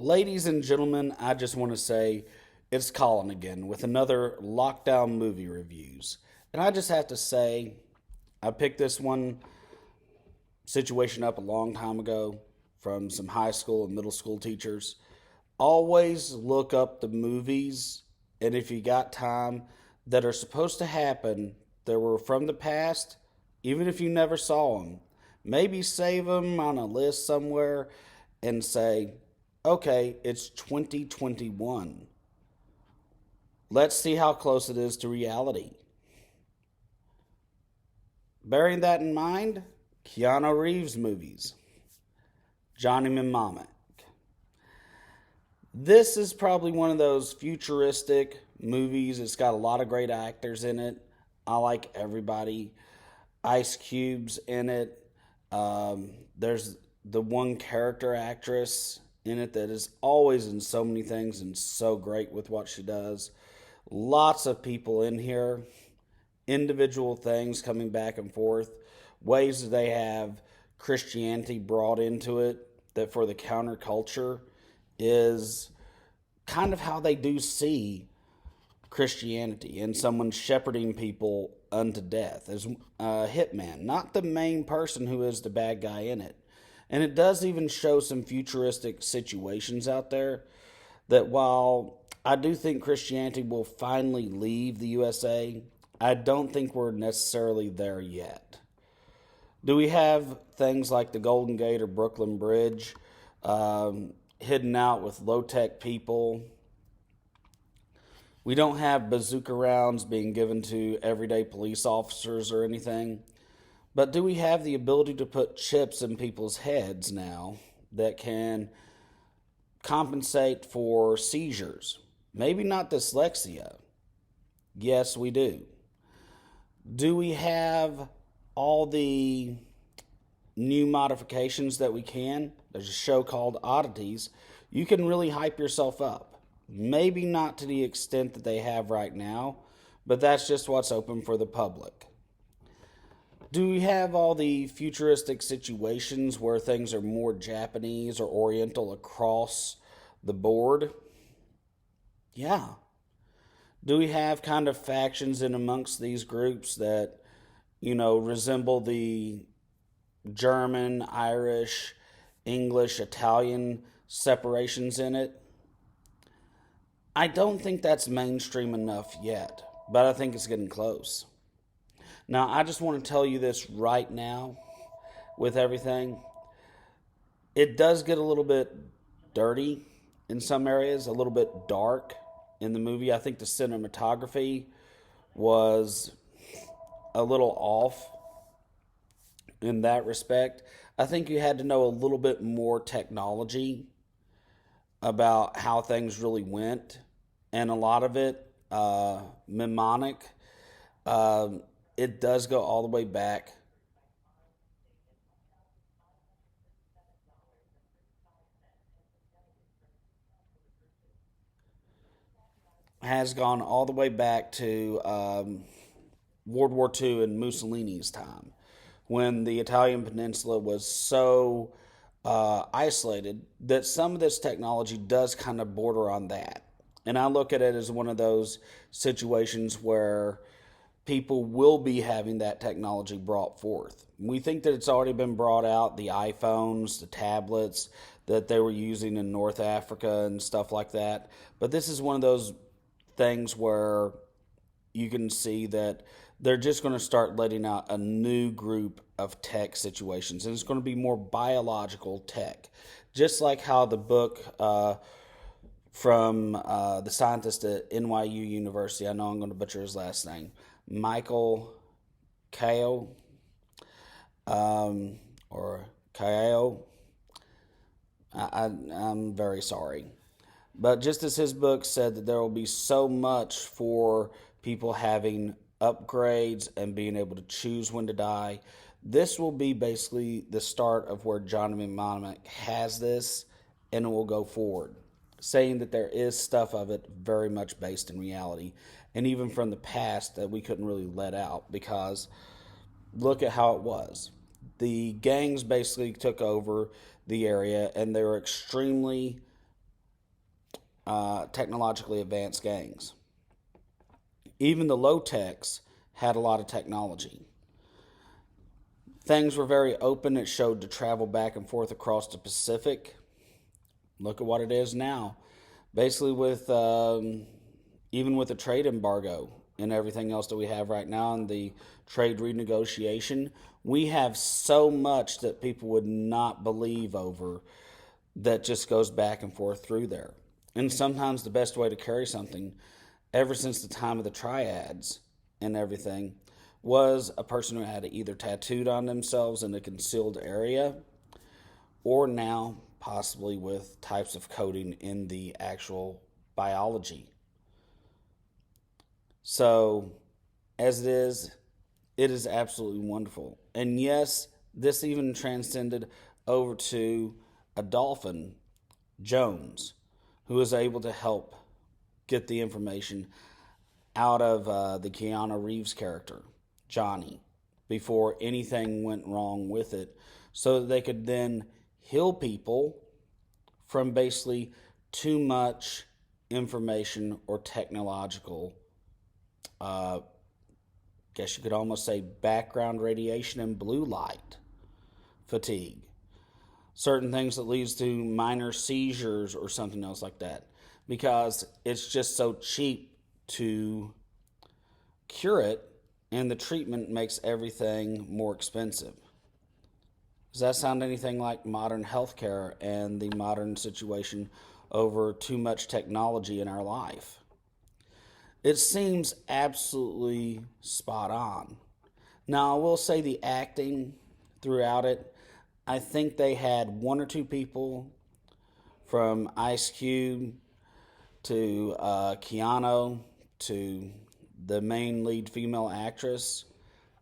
Ladies and gentlemen, I just want to say it's Colin again with another lockdown movie reviews. And I just have to say, I picked this one situation up a long time ago from some high school and middle school teachers. Always look up the movies, and if you got time, that are supposed to happen that were from the past, even if you never saw them. Maybe save them on a list somewhere and say, okay, it's 2021. Let's see how close it is to reality. Bearing that in mind, Keanu Reeves movies, Johnny Mnemonic. This is probably one of those futuristic movies. It's got a lot of great actors in it. I like everybody. Ice Cube's in it. There's the one character actress in it that is always in so many things and so great with what she does. Lots of people in here, individual things coming back and forth, ways that they have Christianity brought into it that for the counterculture is kind of how they do see Christianity and someone shepherding people unto death as a hitman, not the main person who is the bad guy in it. And it does even show some futuristic situations out there that while I do think Christianity will finally leave the USA, I don't think we're necessarily there yet. Do we have things like the Golden Gate or Brooklyn Bridge hidden out with low-tech people? We don't have bazooka rounds being given to everyday police officers or anything. But do we have the ability to put chips in people's heads now that can compensate for seizures? Maybe not dyslexia. Yes, we do. Do we have all the new modifications that we can? There's a show called Oddities. You can really hype yourself up. Maybe not to the extent that they have right now, but that's just what's open for the public. Do we have all the futuristic situations where things are more Japanese or Oriental across the board? Yeah. Do we have kind of factions in amongst these groups that, resemble the German, Irish, English, Italian separations in it? I don't think that's mainstream enough yet, but I think it's getting close. Now, I just want to tell you this right now with everything. It does get a little bit dirty in some areas, a little bit dark in the movie. I think the cinematography was a little off in that respect. I think you had to know a little bit more technology about how things really went, and a lot of it, Memonic, it does go all the way back. Has gone all the way back to World War II and Mussolini's time, when the Italian peninsula was so isolated that some of this technology does kind of border on that. And I look at it as one of those situations where people will be having that technology brought forth. We think that it's already been brought out, the iPhones, the tablets that they were using in North Africa and stuff like that. But this is one of those things where you can see that they're just going to start letting out a new group of tech situations, and it's going to be more biological tech. Just like how the book from the scientist at NYU University, I know I'm going to butcher his last name, Michael Kao, or Kao. I'm very sorry. But just as his book said that there will be so much for people having upgrades and being able to choose when to die, this will be basically the start of where John Memonic has this, and it will go forward, saying that there is stuff of it very much based in reality, and even from the past that we couldn't really let out, because look at how it was. The gangs basically took over the area, and they were extremely technologically advanced gangs. Even the low techs had a lot of technology. Things were very open. It showed to travel back and forth across the Pacific. Look at what it is now. Basically, with even with the trade embargo and everything else that we have right now and the trade renegotiation, we have so much that people would not believe over that just goes back and forth through there. And sometimes the best way to carry something, ever since the time of the triads and everything, was a person who had it either tattooed on themselves in a concealed area or now possibly with types of coding in the actual biology. So, as it is absolutely wonderful. And yes, this even transcended over to a dolphin, Jones, who was able to help get the information out of the Keanu Reeves character, Johnny, before anything went wrong with it, so that they could then heal people from basically too much information or technological, guess you could almost say background radiation and blue light fatigue. Certain things that leads to minor seizures or something else like that, because it's just so cheap to cure it, and the treatment makes everything more expensive. Does that sound anything like modern healthcare and the modern situation over too much technology in our life? It seems absolutely spot on. Now, I will say the acting throughout it, I think they had one or two people from Ice Cube to Keanu to the main lead female actress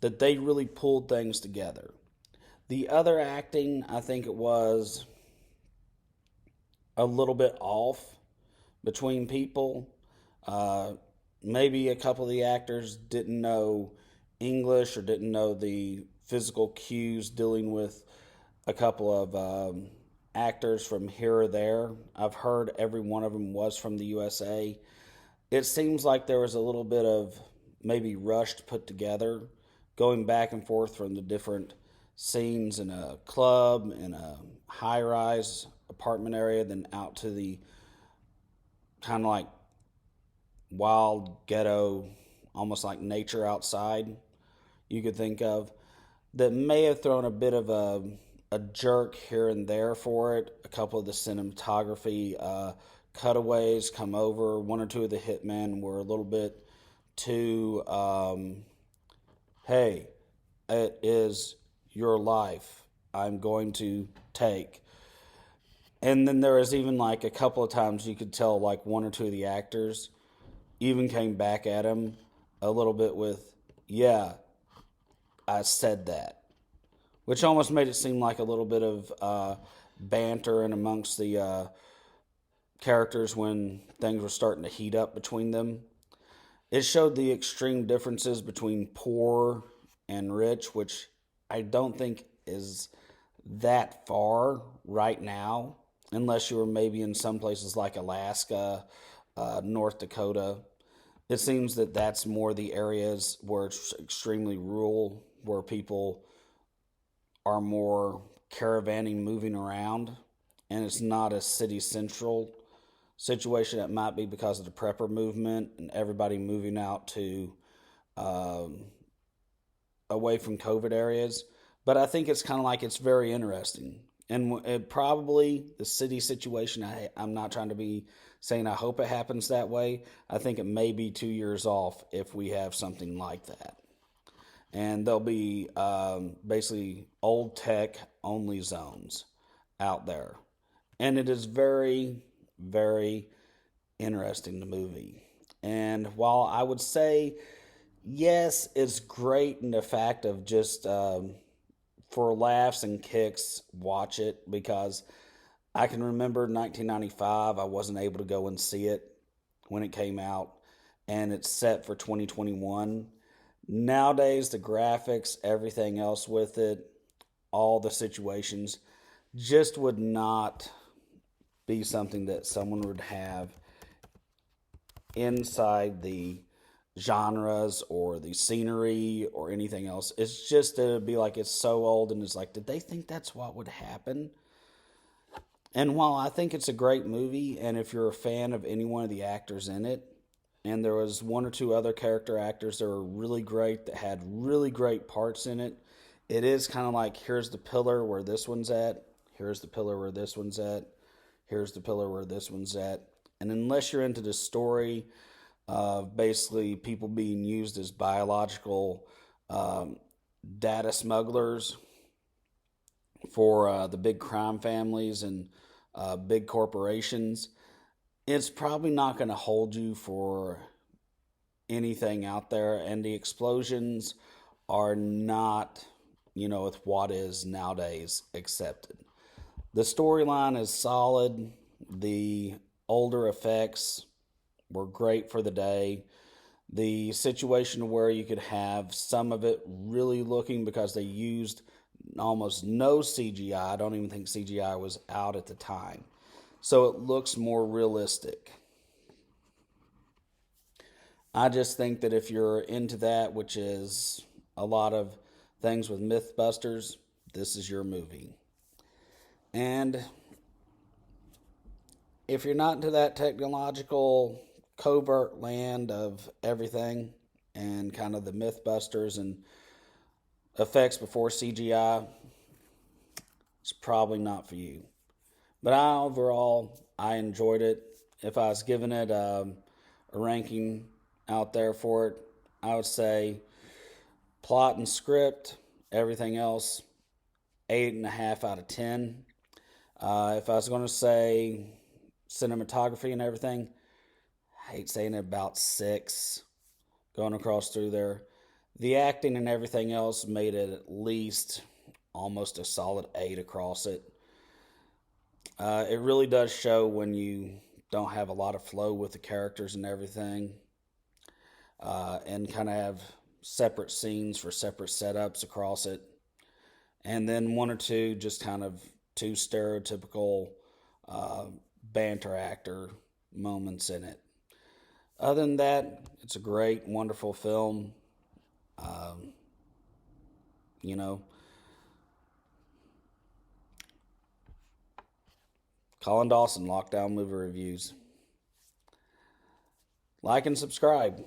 that they really pulled things together. The other acting, I think it was a little bit off between people. Uh, Maybe a couple of the actors didn't know English or didn't know the physical cues dealing with a couple of actors from here or there. I've heard every one of them was from the USA. It seems like there was a little bit of maybe rushed put together, going back and forth from the different scenes in a club, in a high rise apartment area, then out to the kind of like wild ghetto, almost like nature outside, you could think of, that may have thrown a bit of a jerk here and there for it. A couple of the cinematography cutaways come over. One or two of the hitmen were a little bit too, hey, it is your life I'm going to take. And then there was even like a couple of times you could tell like one or two of the actors even came back at him a little bit with, yeah, I said that. Which almost made it seem like a little bit of banter and amongst the characters when things were starting to heat up between them. It showed the extreme differences between poor and rich, which I don't think is that far right now, unless you were maybe in some places like Alaska, North Dakota. It seems that that's more the areas where it's extremely rural, where people are more caravanning, moving around, and it's not a city central situation. It might be because of the prepper movement and everybody moving out to um, away from COVID areas. But I think it's kind of like it's very interesting. And it probably the city situation, I'm not trying to be saying I hope it happens that way. I think it may be 2 years off if we have something like that. And there'll be basically old tech only zones out there. And it is very, very interesting, the movie. And while I would say, yes, it's great in the fact of just for laughs and kicks, watch it, because I can remember 1995, I wasn't able to go and see it when it came out, and it's set for 2021. Nowadays, the graphics, everything else with it, all the situations just would not be something that someone would have inside the genres or the scenery or anything else. It's just to be like, it's so old, and it's like, did they think that's what would happen? And while I think it's a great movie, and if you're a fan of any one of the actors in it, and there was one or two other character actors that were really great that had really great parts in it, it is kind of like, here's the pillar where this one's at, here's the pillar where this one's at, here's the pillar where this one's at. And unless you're into the story of basically people being used as biological um, data smugglers for the big crime families and big corporations, it's probably not going to hold you for anything out there. And the explosions are not, with what is nowadays accepted. The storyline is solid. The older effects were great for the day. The situation where you could have some of it really looking, because they used almost no CGI. I don't even think CGI was out at the time. So it looks more realistic. I just think that if you're into that, which is a lot of things with Mythbusters, this is your movie. And if you're not into that technological covert land of everything and kind of the Mythbusters and effects before CGI, it's probably not for you. But overall, I enjoyed it. If I was giving it a ranking out there for it, I would say plot and script, everything else, 8.5 out of 10. If I was going to say cinematography and everything, I hate saying it, about 6 going across through there. The acting and everything else made it at least almost a solid 8 across it. It really does show when you don't have a lot of flow with the characters and everything, and kind of have separate scenes for separate setups across it. And then one or two just kind of two stereotypical banter actor moments in it. Other than that, it's a great, wonderful film. Um, you know, Colin Dawson, Lockdown Movie Reviews. Like and subscribe.